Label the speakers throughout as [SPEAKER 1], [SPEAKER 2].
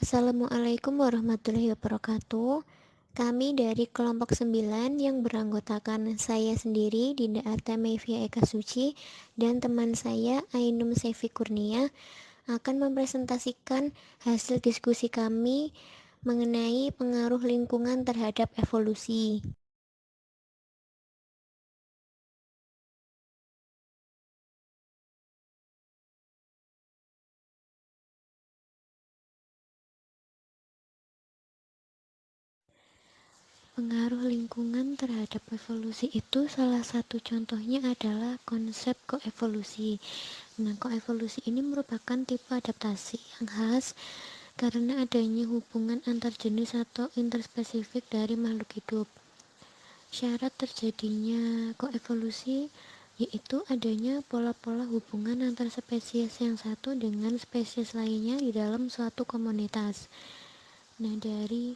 [SPEAKER 1] Assalamualaikum warahmatullahi wabarakatuh. Kami dari kelompok 9 yang beranggotakan saya sendiri, Dinda Artamevia Eka Suci, dan teman saya Ainum Sevi Kurnia akan mempresentasikan hasil diskusi kami mengenai pengaruh lingkungan terhadap evolusi. Pengaruh lingkungan terhadap evolusi itu salah satu contohnya adalah konsep koevolusi. Nah, koevolusi ini merupakan tipe adaptasi yang khas karena adanya hubungan antar jenis atau interspesifik dari makhluk hidup. Syarat terjadinya koevolusi yaitu adanya pola-pola hubungan antar spesies yang satu dengan spesies lainnya di dalam suatu komunitas. Nah, dari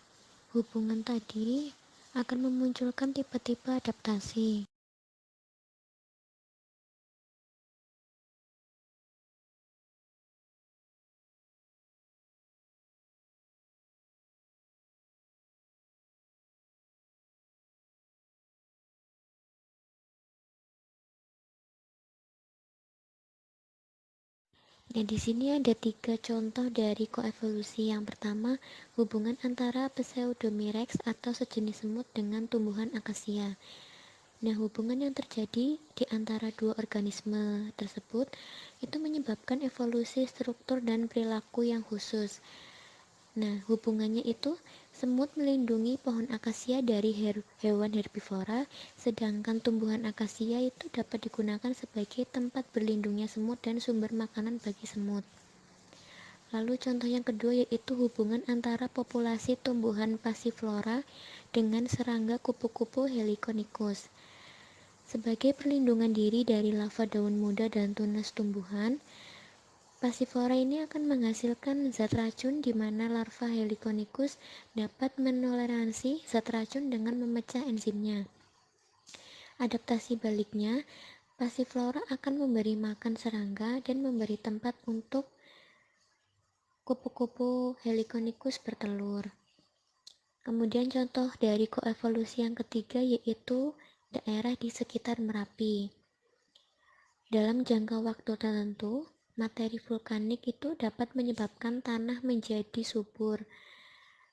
[SPEAKER 1] hubungan tadi akan memunculkan tipe-tipe adaptasi. Nah, di sini ada 3 contoh dari koevolusi. Yang pertama, hubungan antara Pseudomyrex atau sejenis semut dengan tumbuhan akasia. Nah, hubungan yang terjadi di antara dua organisme tersebut itu menyebabkan evolusi struktur dan perilaku yang khusus. Nah, hubungannya itu semut melindungi pohon akasia dari hewan herbivora, sedangkan tumbuhan akasia itu dapat digunakan sebagai tempat berlindungnya semut dan sumber makanan bagi semut. Lalu contoh yang kedua yaitu hubungan antara populasi tumbuhan Passiflora dengan serangga kupu-kupu Heliconichus. Sebagai perlindungan diri dari lava daun muda dan tunas tumbuhan, Passiflora ini akan menghasilkan zat racun di mana larva Heliconichus dapat menoleransi zat racun dengan memecah enzimnya. Adaptasi baliknya, Passiflora akan memberi makan serangga dan memberi tempat untuk kupu-kupu Heliconichus bertelur. Kemudian contoh dari koevolusi yang ketiga yaitu daerah di sekitar Merapi. Dalam jangka waktu tertentu, materi vulkanik itu dapat menyebabkan tanah menjadi subur,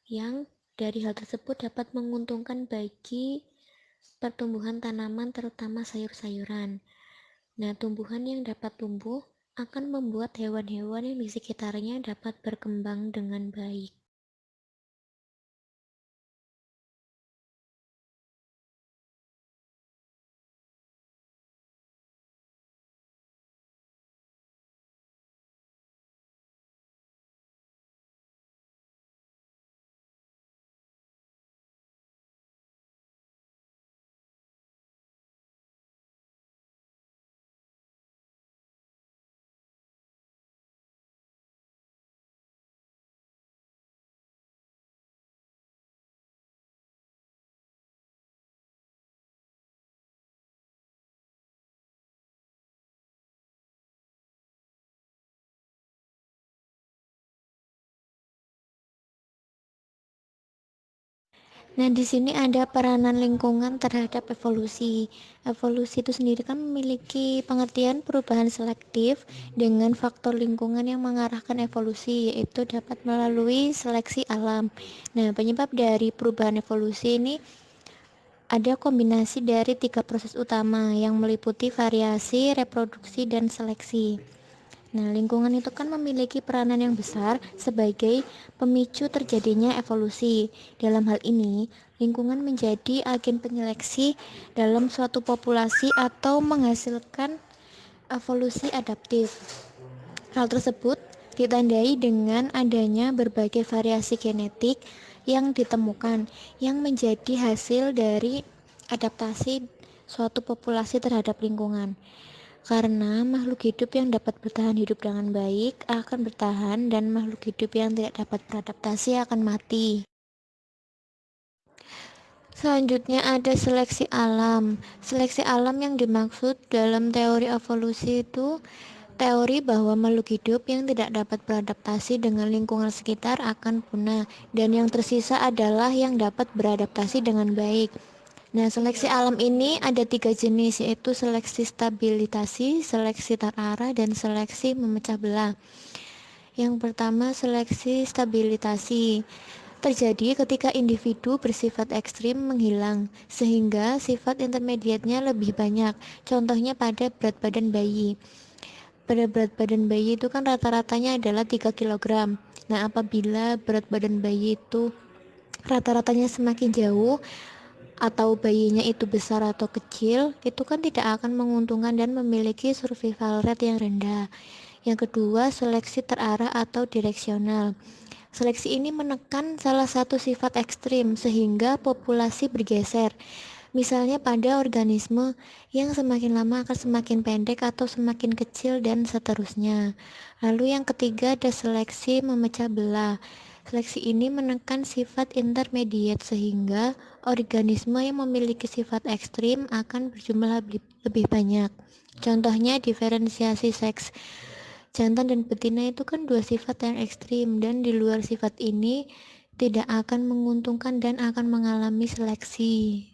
[SPEAKER 1] yang dari hal tersebut dapat menguntungkan bagi pertumbuhan tanaman terutama sayur-sayuran. Nah, tumbuhan yang dapat tumbuh akan membuat hewan-hewan yang di sekitarnya dapat berkembang dengan baik. Nah, di sini ada peranan lingkungan terhadap evolusi. Evolusi itu sendiri kan memiliki pengertian perubahan selektif dengan faktor lingkungan yang mengarahkan evolusi, yaitu dapat melalui seleksi alam. Nah, penyebab dari perubahan evolusi ini ada kombinasi dari 3 proses utama yang meliputi variasi, reproduksi, dan seleksi. Nah, lingkungan itu kan memiliki peranan yang besar sebagai pemicu terjadinya evolusi. Dalam hal ini, lingkungan menjadi agen penyeleksi dalam suatu populasi atau menghasilkan evolusi adaptif. Hal tersebut ditandai dengan adanya berbagai variasi genetik yang ditemukan yang menjadi hasil dari adaptasi suatu populasi terhadap lingkungan. Karena makhluk hidup yang dapat bertahan hidup dengan baik akan bertahan dan makhluk hidup yang tidak dapat beradaptasi akan mati. Selanjutnya ada seleksi alam. Seleksi alam yang dimaksud dalam teori evolusi itu Teori bahwa makhluk hidup yang tidak dapat beradaptasi dengan lingkungan sekitar akan punah, dan yang tersisa adalah yang dapat beradaptasi dengan baik. Nah, seleksi alam ini ada 3 jenis, yaitu seleksi stabilitasi, seleksi terarah, dan seleksi memecah belah. Yang pertama, seleksi stabilitasi terjadi ketika individu bersifat ekstrim menghilang, sehingga sifat intermediatnya lebih banyak. Contohnya pada berat badan bayi. Pada berat badan bayi itu kan rata-ratanya adalah 3 kilogram. Nah, apabila berat badan bayi itu rata-ratanya semakin jauh, atau bayinya itu besar atau kecil, itu kan tidak akan menguntungkan dan memiliki survival rate yang rendah. Yang kedua, seleksi terarah atau direksional. Seleksi ini menekan salah satu sifat ekstrim sehingga populasi bergeser. Misalnya pada organisme yang semakin lama akan semakin pendek atau semakin kecil dan seterusnya. Lalu yang ketiga ada seleksi memecah belah. Seleksi ini menekan sifat intermediate sehingga organisme yang memiliki sifat ekstrim akan berjumlah lebih banyak. Contohnya diferensiasi seks. Jantan dan betina itu kan dua sifat yang ekstrim, dan di luar sifat ini tidak akan menguntungkan dan akan mengalami seleksi.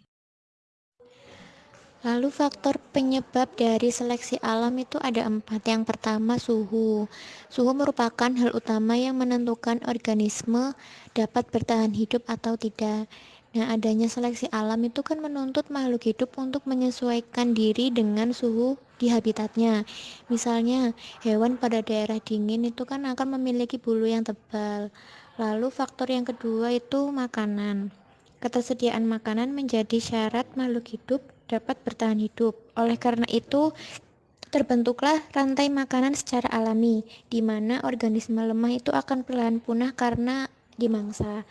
[SPEAKER 1] Lalu faktor penyebab dari seleksi alam itu ada 4. Yang pertama, suhu. Suhu merupakan hal utama yang menentukan organisme dapat bertahan hidup atau tidak. Nah, adanya seleksi alam itu kan menuntut makhluk hidup untuk menyesuaikan diri dengan suhu di habitatnya. Misalnya, hewan pada daerah dingin itu kan akan memiliki bulu yang tebal. Lalu faktor yang kedua itu makanan. Ketersediaan makanan menjadi syarat makhluk hidup dapat bertahan hidup. Oleh karena itu, terbentuklah rantai makanan secara alami, di mana organisme lemah itu akan perlahan punah karena dimangsa.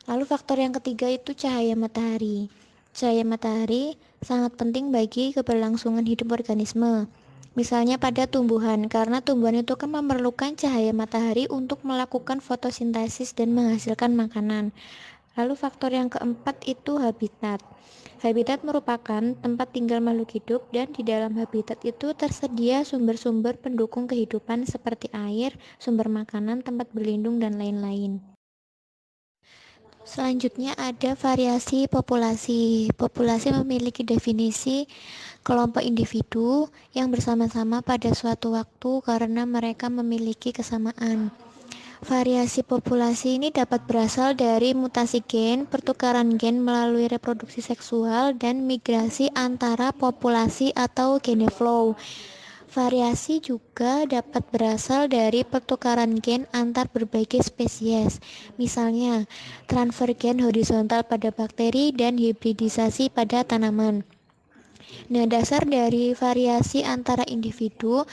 [SPEAKER 1] Lalu faktor yang ketiga itu cahaya matahari. Cahaya matahari sangat penting bagi keberlangsungan hidup organisme. Misalnya pada tumbuhan, karena tumbuhan itu kan memerlukan cahaya matahari untuk melakukan fotosintesis dan menghasilkan makanan. Lalu faktor yang keempat itu habitat. Habitat merupakan tempat tinggal makhluk hidup, dan di dalam habitat itu tersedia sumber-sumber pendukung kehidupan seperti air, sumber makanan, tempat berlindung, dan lain-lain. Selanjutnya ada variasi populasi. Populasi memiliki definisi kelompok individu yang bersama-sama pada suatu waktu karena mereka memiliki kesamaan. Variasi populasi ini dapat berasal dari mutasi gen, pertukaran gen melalui reproduksi seksual, dan migrasi antara populasi atau geneflow. Variasi juga dapat berasal dari pertukaran gen antar berbagai spesies, misalnya transfer gen horizontal pada bakteri dan hibridisasi pada tanaman. Nah, dasar dari variasi antara individu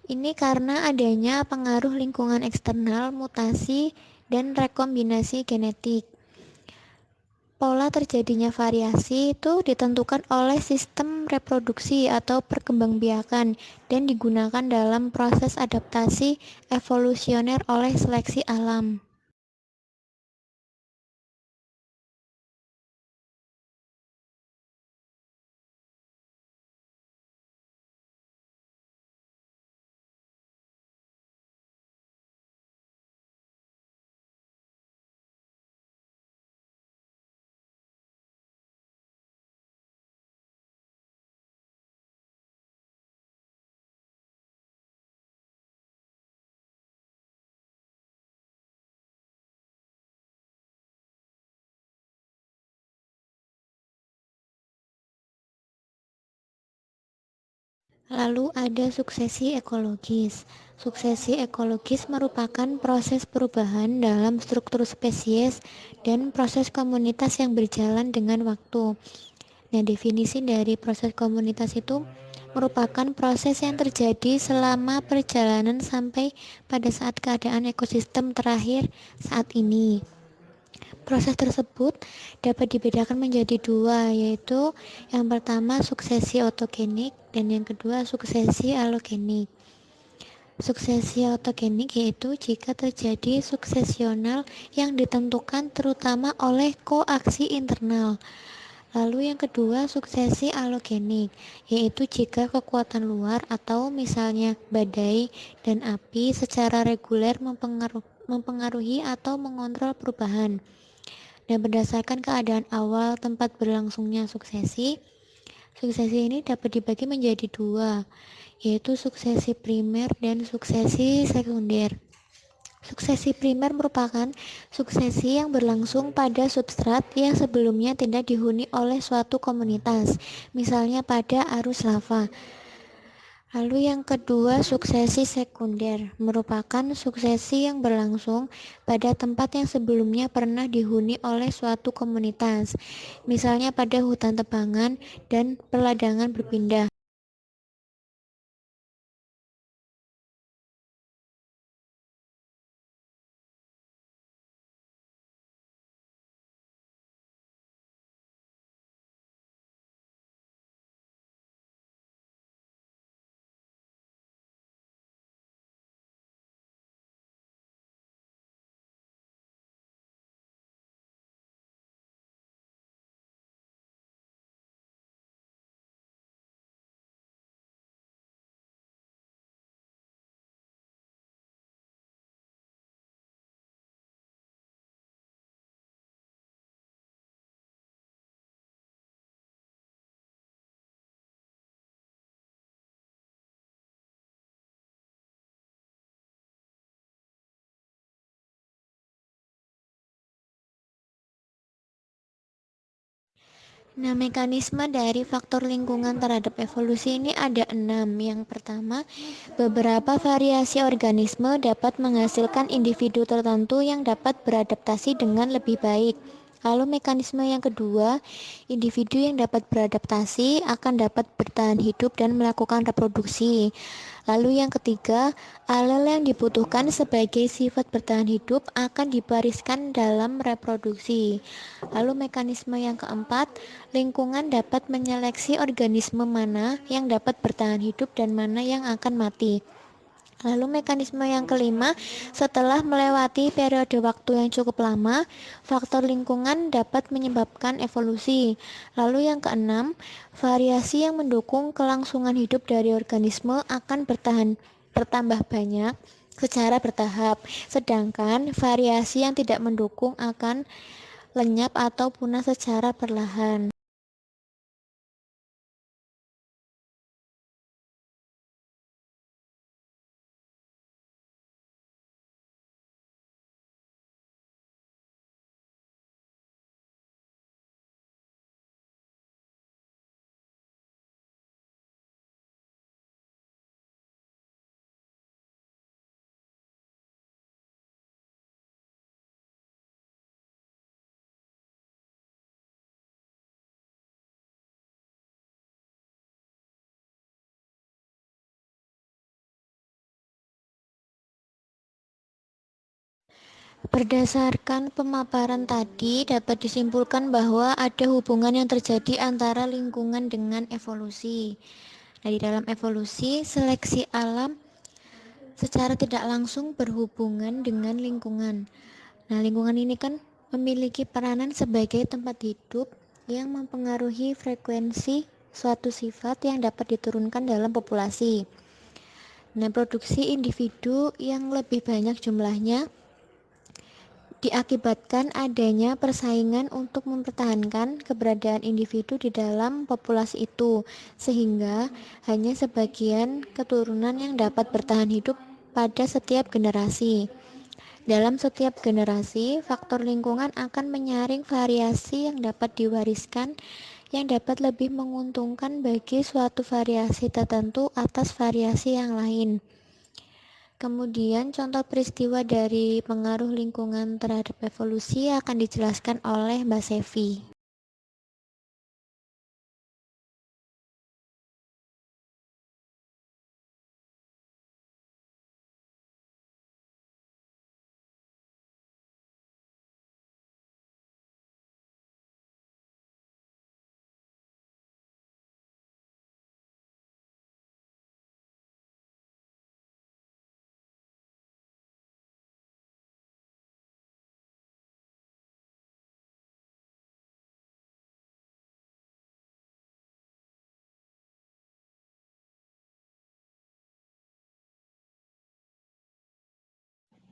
[SPEAKER 1] ini karena adanya pengaruh lingkungan eksternal, mutasi, dan rekombinasi genetik. Pola terjadinya variasi itu ditentukan oleh sistem reproduksi atau perkembangbiakan dan digunakan dalam proses adaptasi evolusioner oleh seleksi alam. Lalu ada suksesi ekologis. Suksesi ekologis merupakan proses perubahan dalam struktur spesies dan proses komunitas yang berjalan dengan waktu. Nah, definisi dari proses komunitas itu merupakan proses yang terjadi selama perjalanan sampai pada saat keadaan ekosistem terakhir saat ini. Proses tersebut dapat dibedakan menjadi dua, yaitu yang pertama suksesi otogenik dan yang kedua suksesi alogenik. Suksesi otogenik yaitu jika terjadi suksesional yang ditentukan terutama oleh koaksi internal. Lalu yang kedua, suksesi alogenik, yaitu jika kekuatan luar atau misalnya badai dan api secara reguler mempengaruhi atau mengontrol perubahan. Dan berdasarkan keadaan awal tempat berlangsungnya suksesi, suksesi ini dapat dibagi menjadi dua, yaitu suksesi primer dan suksesi sekunder. Suksesi primer merupakan suksesi yang berlangsung pada substrat yang sebelumnya tidak dihuni oleh suatu komunitas, misalnya pada arus lava. Lalu yang kedua, suksesi sekunder merupakan suksesi yang berlangsung pada tempat yang sebelumnya pernah dihuni oleh suatu komunitas, misalnya pada hutan tebangan dan perladangan berpindah. Nah, mekanisme dari faktor lingkungan terhadap evolusi ini ada 6. Yang pertama, beberapa variasi organisme dapat menghasilkan individu tertentu yang dapat beradaptasi dengan lebih baik. Lalu mekanisme yang kedua, individu yang dapat beradaptasi akan dapat bertahan hidup dan melakukan reproduksi. Lalu yang ketiga, alel yang dibutuhkan sebagai sifat bertahan hidup akan dibariskan dalam reproduksi. Lalu mekanisme yang keempat, lingkungan dapat menyeleksi organisme mana yang dapat bertahan hidup dan mana yang akan mati. Lalu mekanisme yang kelima, setelah melewati periode waktu yang cukup lama, faktor lingkungan dapat menyebabkan evolusi. Lalu yang keenam, variasi yang mendukung kelangsungan hidup dari organisme akan bertambah banyak secara bertahap, sedangkan variasi yang tidak mendukung akan lenyap atau punah secara perlahan. Berdasarkan pemaparan tadi, dapat disimpulkan bahwa ada hubungan yang terjadi antara lingkungan dengan evolusi. Nah, di dalam evolusi, seleksi alam secara tidak langsung berhubungan dengan lingkungan. Nah, lingkungan ini kan memiliki peranan sebagai tempat hidup yang mempengaruhi frekuensi suatu sifat yang dapat diturunkan dalam populasi. Nah, produksi individu yang lebih banyak jumlahnya diakibatkan adanya persaingan untuk mempertahankan keberadaan individu di dalam populasi itu, sehingga hanya sebagian keturunan yang dapat bertahan hidup pada setiap generasi. Dalam setiap generasi, faktor lingkungan akan menyaring variasi yang dapat diwariskan yang dapat lebih menguntungkan bagi suatu variasi tertentu atas variasi yang lain. Kemudian contoh peristiwa dari pengaruh lingkungan terhadap evolusi akan dijelaskan oleh Mbak Sevi.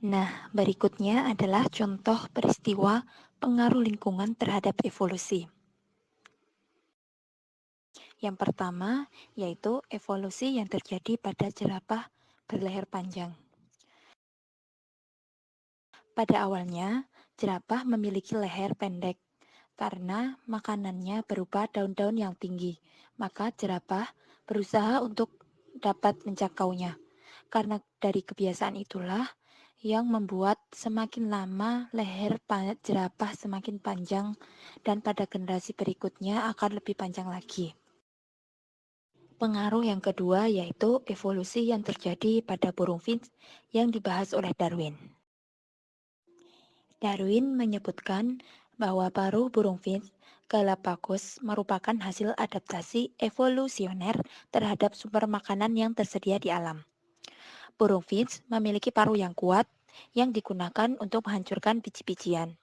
[SPEAKER 2] Nah, berikutnya adalah contoh peristiwa pengaruh lingkungan terhadap evolusi. Yang pertama, yaitu evolusi yang terjadi pada jerapah berleher panjang. Pada awalnya, jerapah memiliki leher pendek karena makanannya berupa daun-daun yang tinggi. Maka jerapah berusaha untuk dapat menjangkaunya. Karena dari kebiasaan itulah yang membuat semakin lama leher jerapah semakin panjang dan pada generasi berikutnya akan lebih panjang lagi. Pengaruh yang kedua yaitu evolusi yang terjadi pada burung finch yang dibahas oleh Darwin. Darwin menyebutkan bahwa paruh burung finch Galapagos merupakan hasil adaptasi evolusioner terhadap sumber makanan yang tersedia di alam. Burung finch memiliki paruh yang kuat yang digunakan untuk menghancurkan biji-bijian.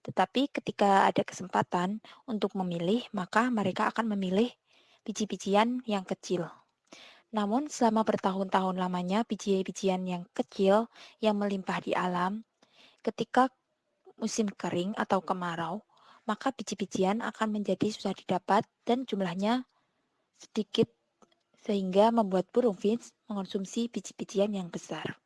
[SPEAKER 2] Tetapi ketika ada kesempatan untuk memilih, maka mereka akan memilih biji-bijian yang kecil. Namun selama bertahun-tahun lamanya biji-bijian yang kecil yang melimpah di alam, ketika musim kering atau kemarau, maka biji-bijian akan menjadi susah didapat dan jumlahnya sedikit sehingga membuat burung finch mengonsumsi biji-bijian yang besar.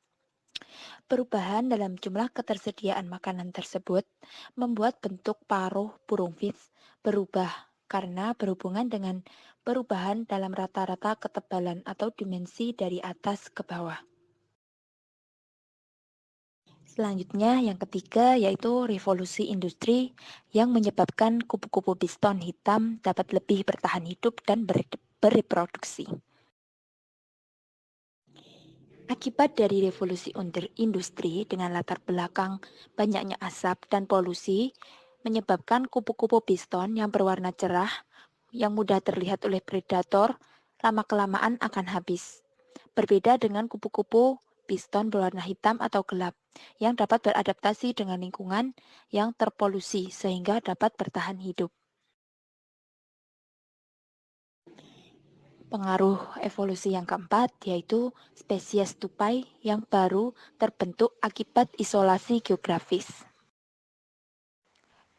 [SPEAKER 2] Perubahan dalam jumlah ketersediaan makanan tersebut membuat bentuk paruh burung finch berubah karena berhubungan dengan perubahan dalam rata-rata ketebalan atau dimensi dari atas ke bawah. Selanjutnya yang ketiga yaitu revolusi industri yang menyebabkan kupu-kupu piston hitam dapat lebih bertahan hidup dan bereproduksi. Akibat dari revolusi industri dengan latar belakang banyaknya asap dan polusi menyebabkan kupu-kupu piston yang berwarna cerah yang mudah terlihat oleh predator lama-kelamaan akan habis. Berbeda dengan kupu-kupu piston berwarna hitam atau gelap yang dapat beradaptasi dengan lingkungan yang terpolusi sehingga dapat bertahan hidup. Pengaruh evolusi yang keempat yaitu spesies tupai yang baru terbentuk akibat isolasi geografis.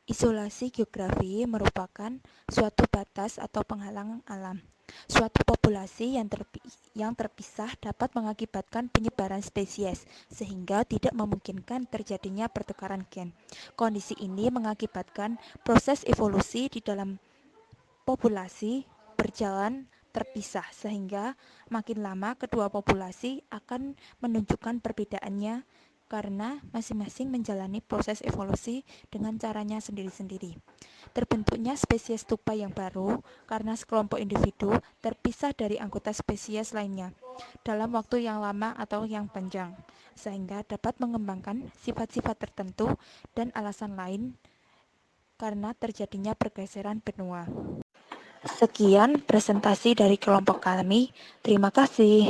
[SPEAKER 2] Isolasi geografi merupakan suatu batas atau penghalang alam. Suatu populasi yang terpisah dapat mengakibatkan penyebaran spesies, sehingga tidak memungkinkan terjadinya pertukaran gen. Kondisi ini mengakibatkan proses evolusi di dalam populasi berjalan terpisah, sehingga makin lama kedua populasi akan menunjukkan perbedaannya karena masing-masing menjalani proses evolusi dengan caranya sendiri-sendiri. Terbentuknya spesies tupai yang baru karena sekelompok individu terpisah dari anggota spesies lainnya dalam waktu yang lama atau yang panjang, sehingga dapat mengembangkan sifat-sifat tertentu dan alasan lain karena terjadinya pergeseran benua. Sekian presentasi dari kelompok kami. Terima kasih.